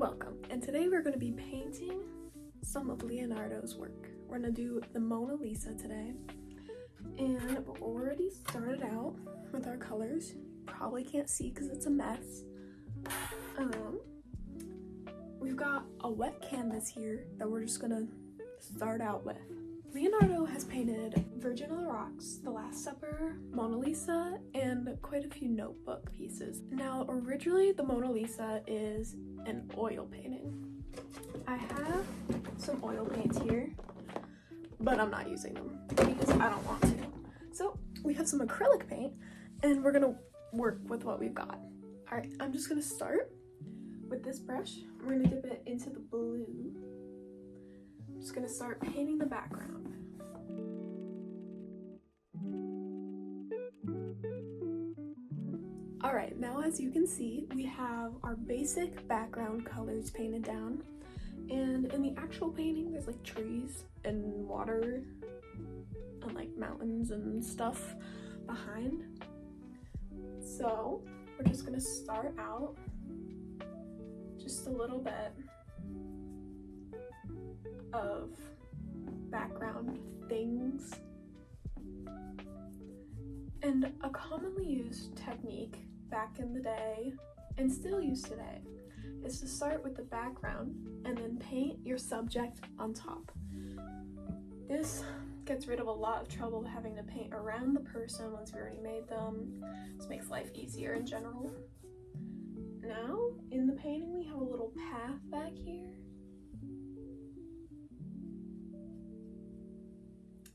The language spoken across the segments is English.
Welcome, and today we're going to be painting some of Leonardo's work. We're going to do the Mona Lisa today, and we've already started out with our colors. Probably can't see because it's a mess. We've got a wet canvas here that we're just going to start out with. Leonardo has painted Virgin of the Rocks, The Last Supper, Mona Lisa, and quite a few notebook pieces. Now, originally the Mona Lisa is an oil painting. I have some oil paints here, but I'm not using them because I don't want to. So we have some acrylic paint and we're gonna work with what we've got. All right, I'm just gonna start with this brush. We're gonna dip it into the blue. I'm just gonna start painting the background. All right, now as you can see, we have our basic background colors painted down. And in the actual painting, there's like trees and water and like mountains and stuff behind. So we're just gonna start out just a little bit of background things. And a commonly used technique back in the day, and still used today, is to start with the background and then paint your subject on top. This gets rid of a lot of trouble having to paint around the person once we already made them. This makes life easier in general. Now, in the painting, we have a little path back here.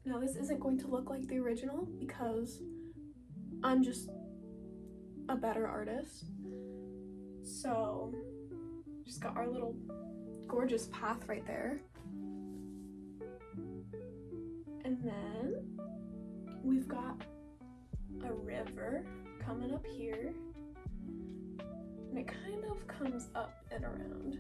Now, this isn't going to look like the original because I'm just a better artist. So, just got our little gorgeous path right there. And then we've got a river coming up here. And it kind of comes up and around.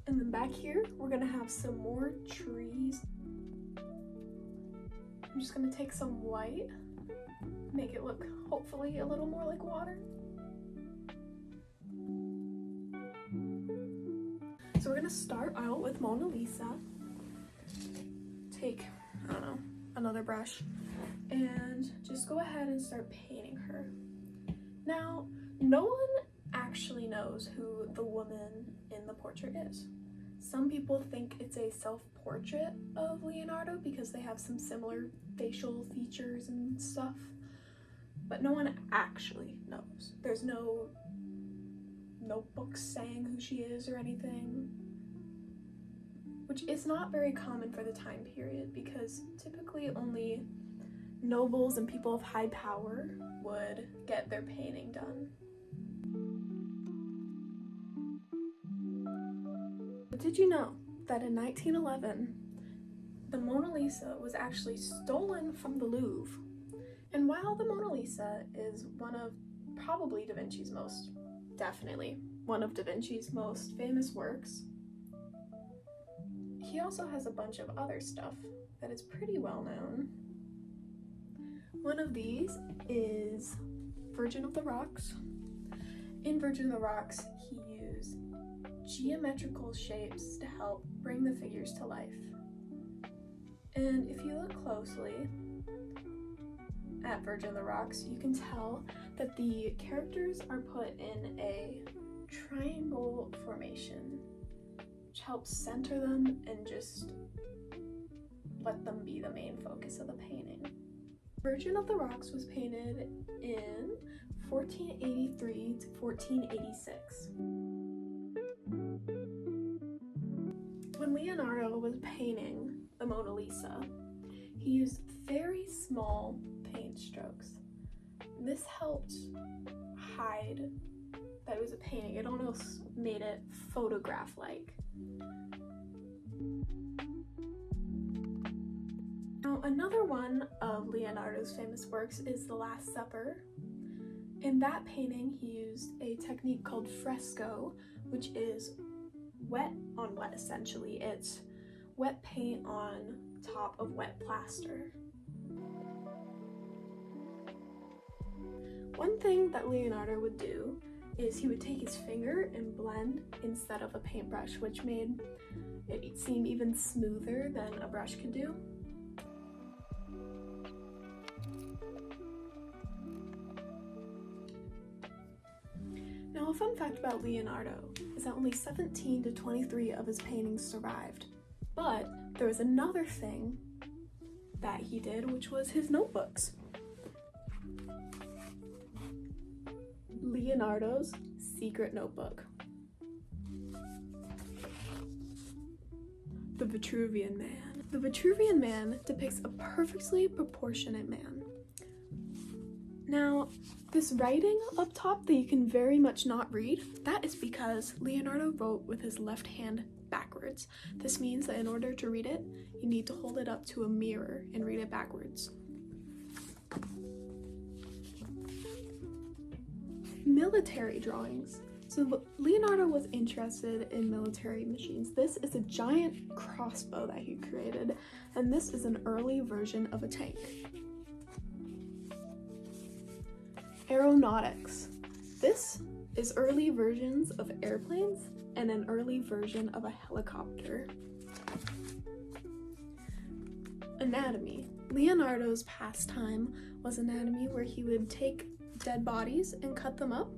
And then back here, we're gonna have some more trees. I'm just gonna take some white, make it look hopefully a little more like water. So we're gonna start out with Mona Lisa. Take, I don't know, another brush and just go ahead and start painting her. Now, no one actually knows who the woman in the portrait is. Some people think it's a self-portrait of Leonardo because they have some similar facial features and stuff, but no one actually knows. There's no notebooks saying who she is or anything, which is not very common for the time period because typically only nobles and people of high power would get their painting done. But did you know that in 1911, the Mona Lisa was actually stolen from the Louvre? And while the Mona Lisa is probably definitely one of Da Vinci's most famous works, he also has a bunch of other stuff that is pretty well known. One of these is Virgin of the Rocks. In Virgin of the Rocks, he used geometrical shapes to help bring the figures to life. And if you look closely at Virgin of the Rocks, you can tell that the characters are put in a triangle formation, which helps center them and just let them be the main focus of the painting. Virgin of the Rocks was painted in 1483 to 1486. When Leonardo was painting the Mona Lisa, he used very small paint strokes. This helped hide that it was a painting. It almost made it photograph-like. Now, another one of Leonardo's famous works is The Last Supper. In that painting, he used a technique called fresco, which is wet on wet essentially. It's wet paint on top of wet plaster. One thing that Leonardo would do is he would take his finger and blend instead of a paintbrush, which made it seem even smoother than a brush could do. Now, a fun fact about Leonardo is that only 17 to 23 of his paintings survived. But there was another thing that he did, which was his notebooks. Leonardo's secret notebook. The Vitruvian Man. The Vitruvian Man depicts a perfectly proportionate man. Now, this writing up top that you can very much not read, that is because Leonardo wrote with his left hand backwards. This means that in order to read it, you need to hold it up to a mirror and read it backwards. Military drawings. So Leonardo was interested in military machines. This is a giant crossbow that he created, and this is an early version of a tank. Aeronautics. This is early versions of airplanes and an early version of a helicopter. Anatomy. Leonardo's pastime was anatomy, where he would take dead bodies and cut them up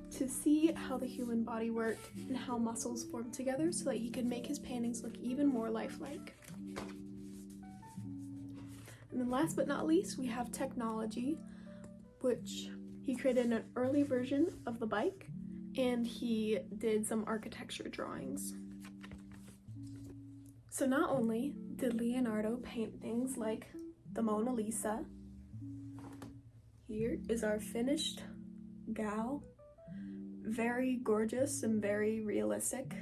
to see how the human body worked and how muscles formed together so that he could make his paintings look even more lifelike. And then last but not least, we have technology, which he created an early version of the bike, and he did some architecture drawings. So not only did Leonardo paint things like the Mona Lisa, here is our finished gal, very gorgeous and very realistic.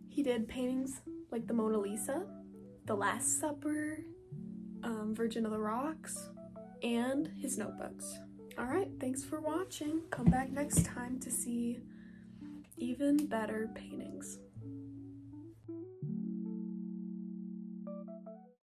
He did paintings like the Mona Lisa, the Last Supper, Virgin of the Rocks, and his notebooks. All right, thanks for watching. Come back next time to see even better paintings.